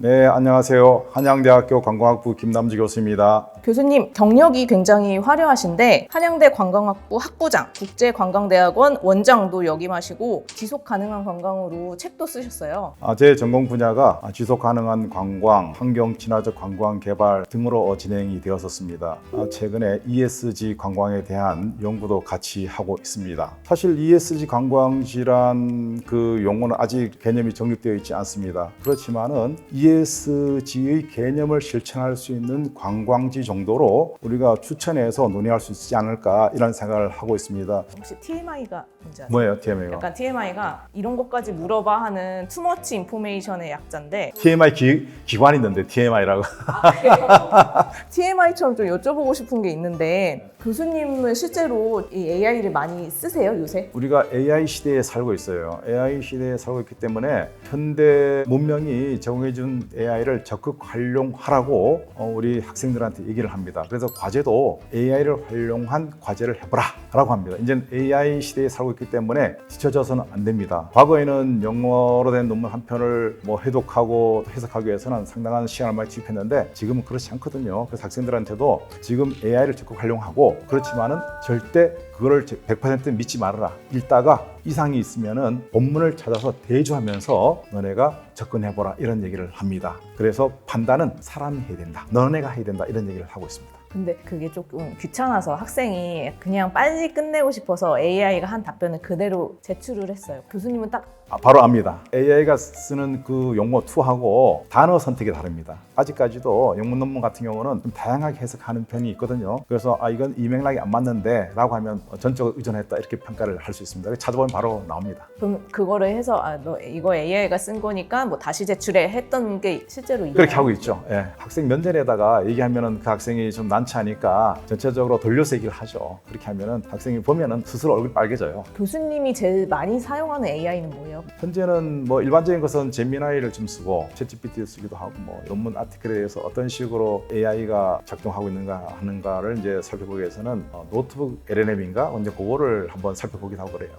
네, 안녕하세요. 한양대학교 관광학부 김남주 교수입니다. 교수님 경력이 굉장히 화려하신데 한양대 관광학부 학부장, 국제관광대학원 원장도 역임하시고 지속가능한 관광으로 책도 쓰셨어요. 제 전공 분야가 지속가능한 관광, 환경친화적 관광 개발 등으로 진행이 되었었습니다. 최근에 ESG 관광에 대한 연구도 같이 하고 있습니다. 사실 ESG 관광지란 그 용어는 아직 개념이 정립되어 있지 않습니다. 그렇지만은 ESG의 개념을 실천할 수 있는 관광지 정도로 우리가 추천해서 논의할 수 있지 않을까 이런 생각을 하고 있습니다. 혹시 TMI가 뭔지 아세요? 뭐예요, TMI가? 약간 TMI가 이런 것까지 물어봐 하는 투머치 인포메이션의 약자인데 TMI 기관이 있는데 TMI라고. TMI처럼 좀 여쭤보고 싶은 게 있는데 교수님은 실제로 이 AI를 많이 쓰세요, 요새? 우리가 AI 시대에 살고 있어요. AI 시대에 살고 있기 때문에 현대 문명이 제공해준 AI를 적극 활용하라고 우리 학생들한테 얘기를 합니다. 그래서 과제도 AI를 활용한 과제를 해보라 라고 합니다. 이제 AI 시대에 살고 있기 때문에 뒤처져서는 안 됩니다. 과거에는 영어로 된 논문 한 편을 해독하고 해석하기 위해서는 상당한 시간을 많이 투입했는데 지금은 그렇지 않거든요. 그래서 학생들한테도 지금 AI를 적극 활용하고 그렇지만은 절대 그거를 100% 믿지 말아라. 읽다가 이상이 있으면은 본문을 찾아서 대조하면서 너네가 접근해보라 이런 얘기를 합니다. 그래서 판단은 사람이 해야 된다. 너네가 해야 된다 이런 얘기를 하고 있습니다. 근데 그게 조금 귀찮아서 학생이 그냥 빨리 끝내고 싶어서 AI가 한 답변을 그대로 제출을 했어요. 교수님은 딱 바로 압니다. AI가 쓰는 그 용어 투하고 단어 선택이 다릅니다. 아직까지도 영문 논문 같은 경우는 좀 다양하게 해석하는 편이 있거든요. 그래서 이건 이 맥락이 안 맞는데 라고 하면 전적으로 의존했다 이렇게 평가를 할 수 있습니다. 찾아보면 바로 나옵니다. 그럼 그거를 해서 너 이거 AI가 쓴 거니까 뭐 다시 제출해 했던 게 실제로 그렇게 하고 있죠. 예. 학생 면전에다가 얘기하면은 그 학생이 좀 난처하니까 전체적으로 돌려서 얘기를 하죠. 그렇게 하면은 학생이 보면은 스스로 얼굴이 빨개져요. 교수님이 제일 많이 사용하는 AI는 뭐예요? 현재는 뭐 일반적인 것은 제미나이를 좀 쓰고 챗GPT를 쓰기도 하고 뭐 논문 아티클에 대해서 어떤 식으로 AI가 작동하고 있는가 하는가를 이제 살펴보기 위해서는 노트북 LLM인가 이제 그거를 한번 살펴보기도 하고 그래요.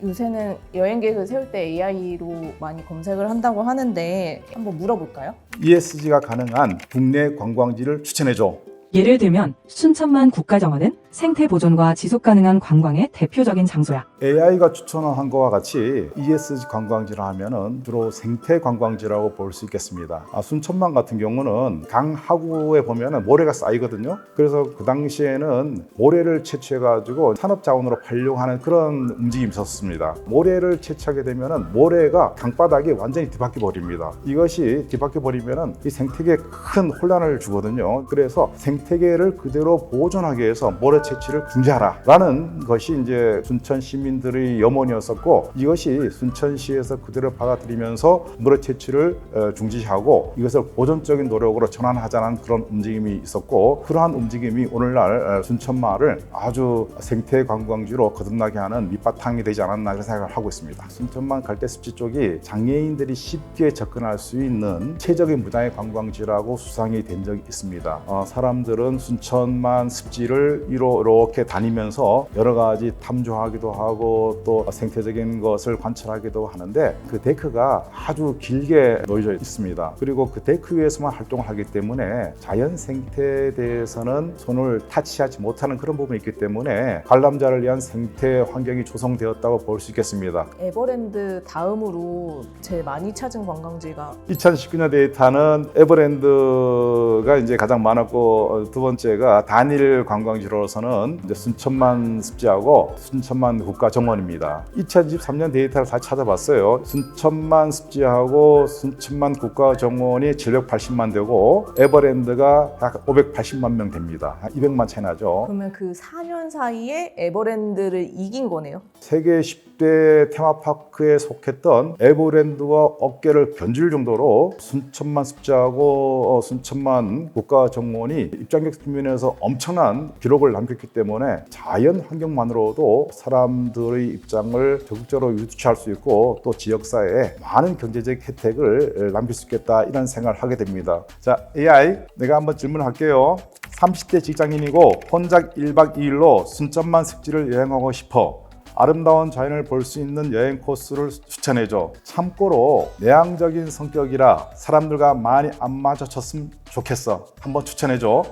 요새는 여행 계획을 세울 때 AI로 많이 검색을 한다고 하는데 한번 물어볼까요? ESG가 가능한 국내 관광지를 추천해줘. 예를 들면 순천만 국가정원은 생태 보존과 지속 가능한 관광의 대표적인 장소야. AI가 추천한 것과 같이 ESG 관광지라 하면은 주로 생태 관광지라고 볼 수 있겠습니다. 순천만 같은 경우는 강 하구에 보면은 모래가 쌓이거든요. 그래서 그 당시에는 모래를 채취해가지고 산업자원으로 활용하는 그런 움직임이 있었습니다. 모래를 채취하게 되면은 모래가 강바닥에 완전히 뒤바뀌어 버립니다. 이것이 뒤바뀌어 버리면은 이 생태계에 큰 혼란을 주거든요. 그래서 생태계를 그대로 보존하기 위해서 모래 채취를 중지하라라는 것이 이제 순천 시민들의 염원이었었고 이것이 순천시에서 그대로 받아들이면서 모래 채취를 중지하고 이것을 보존적인 노력으로 전환하자는 그런 움직임이 있었고 그러한 움직임이 오늘날 순천마을을 아주 생태 관광지로 거듭나게 하는 밑바탕이 되지 않았나 그런 생각을 하고 있습니다. 순천만 갈대습지 쪽이 장애인들이 쉽게 접근할 수 있는 최적의 무장애 관광지라고 수상이 된 적이 있습니다. 사람들은 순천만 습지를 이렇게 다니면서 여러 가지 탐조하기도 하고 또 생태적인 것을 관찰하기도 하는데 그 데크가 아주 길게 놓여져 있습니다. 그리고 그 데크 위에서만 활동을 하기 때문에 자연 생태에 대해서는 손을 타치하지 못하는 그런 부분이 있기 때문에 관람자를 위한 생태 환경이 조성되었다고 볼 수 있겠습니다. 에버랜드 다음으로 제일 많이 찾은 관광지가 2019년 데이터는 에버랜드가 이제 가장 많았고 두 번째가 단일 관광지로서는 이제 순천만 습지하고 순천만 국가정원입니다. 2023년 데이터를 다시 찾아봤어요. 순천만 습지하고 순천만 국가정원이 780만 되고 에버랜드가 약 580만 명 됩니다. 200만 차이 나죠. 그러면 그 4년 사이에 에버랜드를 이긴 거네요? 세계 10대 테마파크에 속했던 에버랜드와 어깨를 견줄 정도로 순천만 습지하고 순천만 국가정원이 입장객 측면에서 엄청난 기록을 남겼기 때문에 자연 환경만으로도 사람들의 입장을 적극적으로 유치할 수 있고 또 지역사회에 많은 경제적 혜택을 남길 수 있겠다 이런 생각을 하게 됩니다. 자, AI 내가 한번 질문할게요. 30대 직장인이고 혼자 1박 2일로 순천만 습지를 여행하고 싶어. 아름다운 자연을 볼 수 있는 여행 코스를 추천해줘. 참고로 내향적인 성격이라 사람들과 많이 안 마주쳤으면 좋겠어. 한번 추천해줘.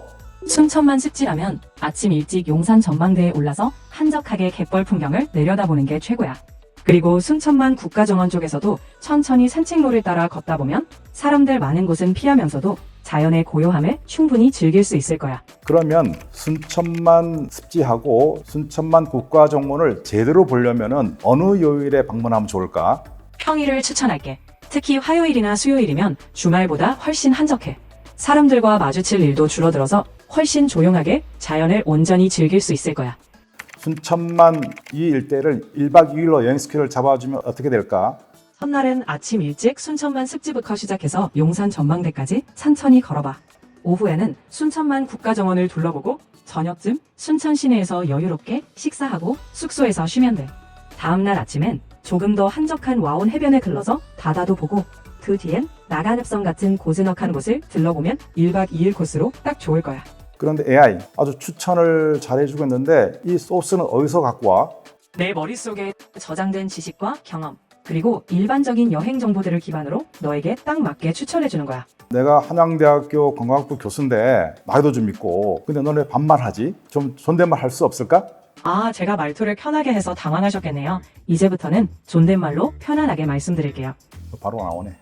순천만 습지라면 아침 일찍 용산 전망대에 올라서 한적하게 갯벌 풍경을 내려다보는 게 최고야. 그리고 순천만 국가정원 쪽에서도 천천히 산책로를 따라 걷다 보면 사람들 많은 곳은 피하면서도 자연의 고요함을 충분히 즐길 수 있을 거야. 그러면 순천만 습지하고 순천만 국가정원을 제대로 보려면 어느 요일에 방문하면 좋을까? 평일을 추천할게. 특히 화요일이나 수요일이면 주말보다 훨씬 한적해. 사람들과 마주칠 일도 줄어들어서 훨씬 조용하게 자연을 온전히 즐길 수 있을 거야. 순천만 이 일대를 1박 2일로 여행 스케줄을 잡아주면 어떻게 될까? 첫날은 아침 일찍 순천만 습지부터 시작해서 용산 전망대까지 천천히 걸어봐. 오후에는 순천만 국가정원을 둘러보고 저녁쯤 순천 시내에서 여유롭게 식사하고 숙소에서 쉬면 돼. 다음날 아침엔 조금 더 한적한 와온 해변에 들러서 바다도 보고 그 뒤엔 나간읍성 같은 고즈넉한 곳을 들러보면 1박 2일 코스로 딱 좋을 거야. 그런데 AI 아주 추천을 잘해주고 있는데 이 소스는 어디서 갖고 와? 내 머릿속에 저장된 지식과 경험, 그리고 일반적인 여행 정보들을 기반으로 너에게 딱 맞게 추천해주는 거야. 내가 한양대학교 관광학부 교수인데 나이도 좀 있고 근데 너네 반말하지? 좀 존댓말 할 수 없을까? 아, 제가 말투를 편하게 해서 당황하셨겠네요. 이제부터는 존댓말로 편안하게 말씀드릴게요. 바로 나오네.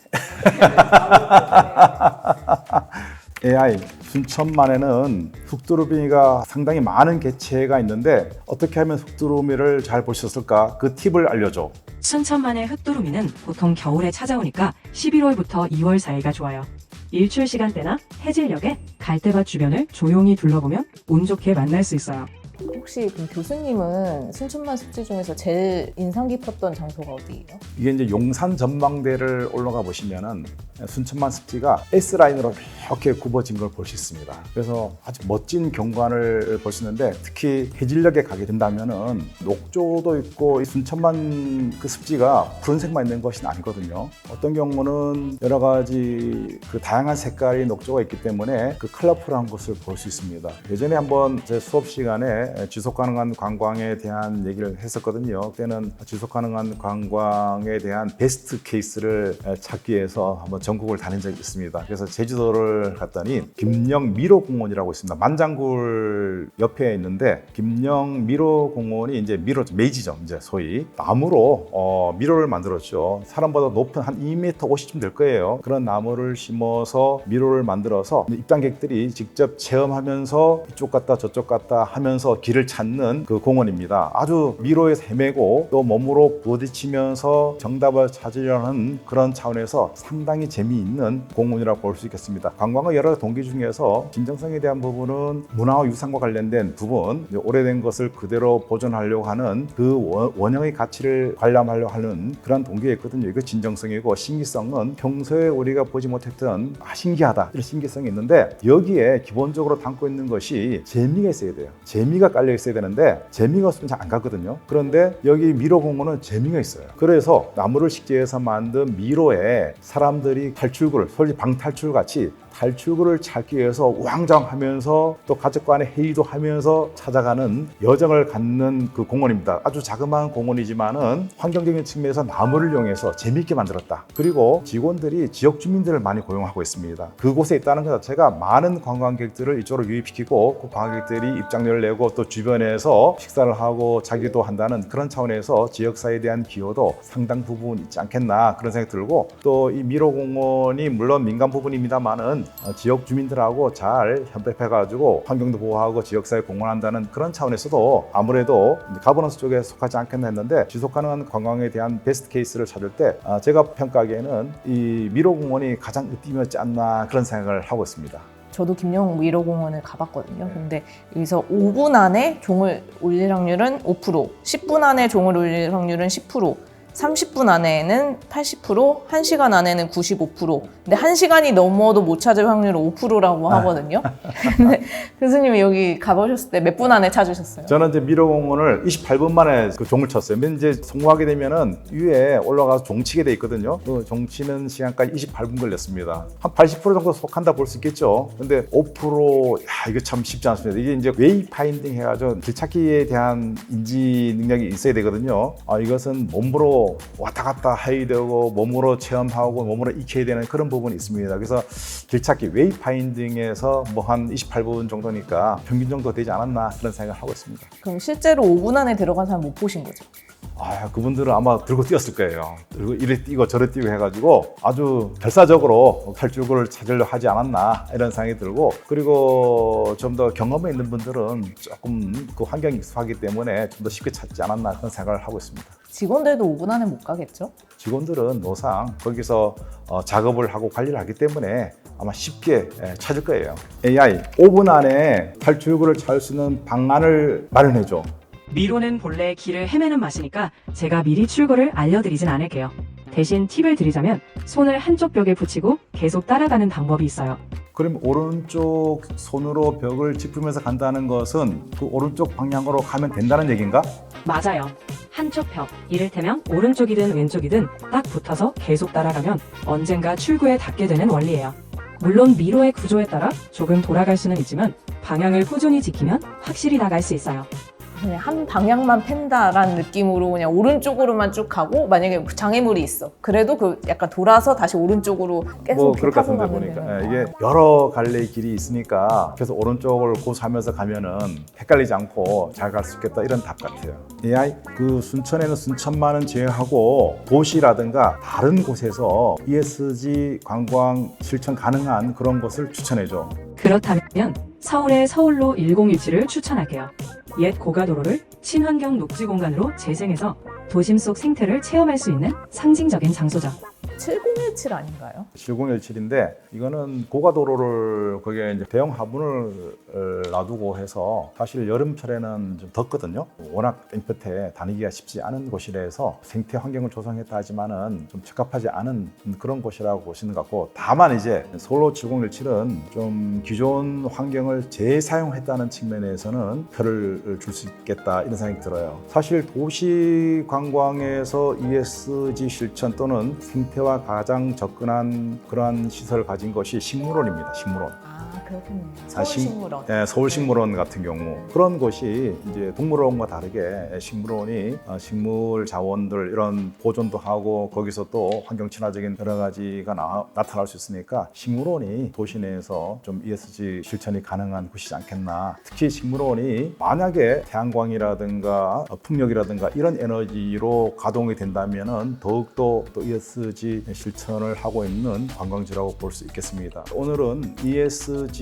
AI 순천만에는 흑두루미가 상당히 많은 개체가 있는데 어떻게 하면 흑두루미를 잘 볼 수 있을까? 그 팁을 알려줘. 순천만의 흑두루미는 보통 겨울에 찾아오니까 11월부터 2월 사이가 좋아요. 일출 시간대나 해질녘에 갈대밭 주변을 조용히 둘러보면 운 좋게 만날 수 있어요. 혹시 그럼 교수님은 순천만 습지 중에서 제일 인상 깊었던 장소가 어디예요? 이게 이제 용산 전망대를 올라가 보시면은 순천만 습지가 S라인으로 이렇게 굽어진 걸 볼 수 있습니다. 그래서 아주 멋진 경관을 볼 수 있는데 특히 해질녘에 가게 된다면은 녹조도 있고 이 순천만 그 습지가 푸른색만 있는 것이 아니거든요. 어떤 경우는 여러 가지 그 다양한 색깔의 녹조가 있기 때문에 그 컬러풀한 것을 볼 수 있습니다. 예전에 한번 제 수업 시간에 지속 가능한 관광에 대한 얘기를 했었거든요. 그때는 지속 가능한 관광에 대한 베스트 케이스를 찾기 위해서 한번 전국을 다닌 적이 있습니다. 그래서 제주도를 갔더니 김영 미로공원이라고 있습니다. 만장굴 옆에 있는데 김영 미로공원이 이제 메이지점 이제 소위 나무로 미로를 만들었죠. 사람보다 높은 한 2m 50쯤 될 거예요. 그런 나무를 심어서 미로를 만들어서 입장객들이 직접 체험하면서 이쪽 갔다 저쪽 갔다 하면서 길을 찾는 그 공원입니다. 아주 미로에 헤매고 또 몸으로 부딪히면서 정답을 찾으려는 그런 차원에서 상당히 재미있는 공원이라고 볼 수 있겠습니다. 관광의 여러 동기 중에서 진정성에 대한 부분은 문화와 유산과 관련된 부분, 오래된 것을 그대로 보존하려고 하는 그 원형의 가치를 관람하려고 하는 그런 동기가 있거든요. 이거 진정성이고 신기성은 평소에 우리가 보지 못했던 신기하다 이런 신기성이 있는데 여기에 기본적으로 담고 있는 것이 재미가 있어야 돼요. 재미가 깔려 있어야 되는데 재미가 없으면 잘 안 가거든요. 그런데 여기 미로공원은 재미가 있어요. 그래서 나무를 식재해서 만든 미로에 사람들이 탈출구를 소위 방탈출 같이 탈출구를 찾기 위해서 우왕좌왕하면서 또 가족 간의 회의도 하면서 찾아가는 여정을 갖는 그 공원입니다. 아주 자그마한 공원이지만은 환경적인 측면에서 나무를 이용해서 재미있게 만들었다. 그리고 직원들이 지역 주민들을 많이 고용하고 있습니다. 그곳에 있다는 것 자체가 많은 관광객들을 이쪽으로 유입시키고 그 관광객들이 입장료를 내고 또 주변에서 식사를 하고 자기도 한다는 그런 차원에서 지역사회에 대한 기여도 상당 부분 있지 않겠나 그런 생각이 들고 또 이 미로공원이 물론 민간 부분입니다만은 지역 주민들하고 잘 협력해가지고 환경도 보호하고 지역사회 공헌한다는 그런 차원에서도 아무래도 가버넌스 쪽에 속하지 않겠나 했는데 지속 가능한 관광에 대한 베스트 케이스를 찾을 때 제가 평가하기에는 이 미로공원이 가장 으뜸이었지 않나 그런 생각을 하고 있습니다. 저도 김영 미로공원을 가봤거든요. 근데 여기서 5분 안에 종을 올릴 확률은 5%, 10분 안에 종을 올릴 확률은 10%, 30분 안에는 80%, 1시간 안에는 95%. 근데 1시간이 넘어도 못 찾을 확률은 5%라고 하거든요. 근데 교수님이 여기 가보셨을 때 몇 분 안에 찾으셨어요? 저는 이제 미로공원을 28분 만에 그 종을 쳤어요. 근데 이제 성공하게 되면은 위에 올라가서 종 치게 돼 있거든요. 그 종 치는 시간까지 28분 걸렸습니다. 한 80% 정도 속한다 볼 수 있겠죠. 근데 5%, 이거 참 쉽지 않습니다. 이게 이제 웨이파인딩 해가지고 길찾기에 대한 인지 능력이 있어야 되거든요. 이것은 몸으로 왔다 갔다 해야 되고 몸으로 체험하고 몸으로 익혀야 되는 그런 부분이 있습니다. 그래서 길찾기 웨이파인딩에서 뭐 한 28분 정도니까 평균 정도 되지 않았나 그런 생각을 하고 있습니다. 그럼 실제로 5분 안에 들어간 사람 못 보신 거죠? 그분들은 아마 들고 뛰었을 거예요. 들고 이래 뛰고 저래 뛰고 해가지고 아주 결사적으로 탈출구를 찾으려 하지 않았나 이런 생각이 들고, 그리고 좀 더 경험이 있는 분들은 조금 그 환경이 익숙하기 때문에 좀 더 쉽게 찾지 않았나 그런 생각을 하고 있습니다. 직원들도 5분 안에 못 가겠죠? 직원들은 노상 거기서 작업을 하고 관리를 하기 때문에 아마 쉽게 찾을 거예요. AI 5분 안에 탈출구를 찾을 수 있는 방안을 마련해줘. 미로는 본래 길을 헤매는 맛이니까 제가 미리 출구를 알려드리진 않을게요. 대신 팁을 드리자면 손을 한쪽 벽에 붙이고 계속 따라가는 방법이 있어요. 그럼 오른쪽 손으로 벽을 짚으면서 간다는 것은 그 오른쪽 방향으로 가면 된다는 얘기인가? 맞아요. 한쪽 벽, 이를테면 오른쪽이든 왼쪽이든 딱 붙어서 계속 따라가면 언젠가 출구에 닿게 되는 원리예요. 물론 미로의 구조에 따라 조금 돌아갈 수는 있지만 방향을 꾸준히 지키면 확실히 나갈 수 있어요. 그냥 한 방향만 팬다라는 느낌으로 그냥 오른쪽으로만 쭉 가고, 만약에 장애물이 있어. 그래도 그 약간 돌아서 다시 오른쪽으로 계속 그럴 것 타고 같은데 가면 보니까 되는 이게 여러 갈래의 길이 있으니까 그래서 오른쪽을 고수하면서 가면은 헷갈리지 않고 잘 갈 수 있겠다 이런 답 같아요. AI 그 순천에는 순천만은 제외하고 도시라든가 다른 곳에서 ESG 관광 실천 가능한 그런 곳을 추천해줘. 그렇다면 서울의 서울로 1017을 추천할게요. 옛 고가도로를 친환경 녹지 공간으로 재생해서 도심 속 생태를 체험할 수 있는 상징적인 장소죠. 7017 아닌가요? 7017인데 이거는 고가도로를 거기에 이제 대형 화분을 놔두고 해서 사실 여름철에는 좀 덥거든요. 워낙 땡볕에 다니기가 쉽지 않은 곳이라서 생태 환경을 조성했다 하지만은 좀 적합하지 않은 그런 곳이라고 보시는 것 같고, 다만 이제 서울로 7017은 좀 기존 환경을 재사용했다는 측면에서는 표를 줄 수 있겠다 이런 생각이 들어요. 사실 도시 관광에서 ESG 실천 또는 생태와 가장 접근한 그러한 시설을 가진 것이 식물원입니다. 식물원. 그렇군요. 서울식물원. 서울식물원 같은 경우 그런 곳이 이제 동물원과 다르게 식물원이 식물 자원들 이런 보존도 하고 거기서 또 환경 친화적인 여러 가지가 나타날 수 있으니까 식물원이 도시 내에서 좀 ESG 실천이 가능한 곳이지 않겠나. 특히 식물원이 만약에 태양광이라든가 풍력이라든가 이런 에너지로 가동이 된다면은 더욱더 또 ESG 실천을 하고 있는 관광지라고 볼 수 있겠습니다. 오늘은 ESG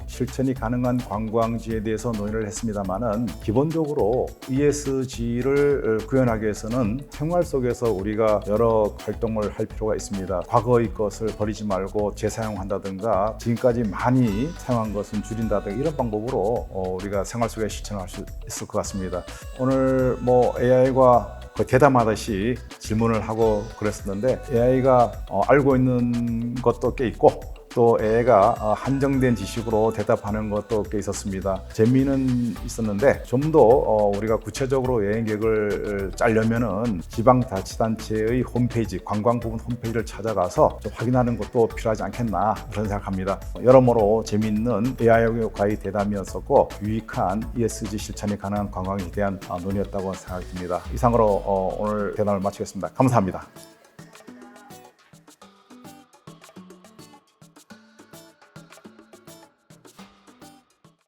실천이 가능한 관광지에 대해서 논의를 했습니다만은 기본적으로 ESG를 구현하기 위해서는 생활 속에서 우리가 여러 활동을 할 필요가 있습니다. 과거의 것을 버리지 말고 재사용한다든가 지금까지 많이 사용한 것은 줄인다든가 이런 방법으로 우리가 생활 속에 실천할 수 있을 것 같습니다. 오늘 AI과 대담하듯이 질문을 하고 그랬었는데 AI가 알고 있는 것도 꽤 있고 또 AI가 한정된 지식으로 대답하는 것도 꽤 있었습니다. 재미는 있었는데 좀 더 우리가 구체적으로 여행 계획을 짜려면은 지방자치단체의 홈페이지, 관광 부분 홈페이지를 찾아가서 좀 확인하는 것도 필요하지 않겠나 그런 생각합니다. 여러모로 재미있는 AI과의 대담이었었고 유익한 ESG 실천이 가능한 관광에 대한 논의였다고 생각됩니다. 이상으로 오늘 대담을 마치겠습니다. 감사합니다.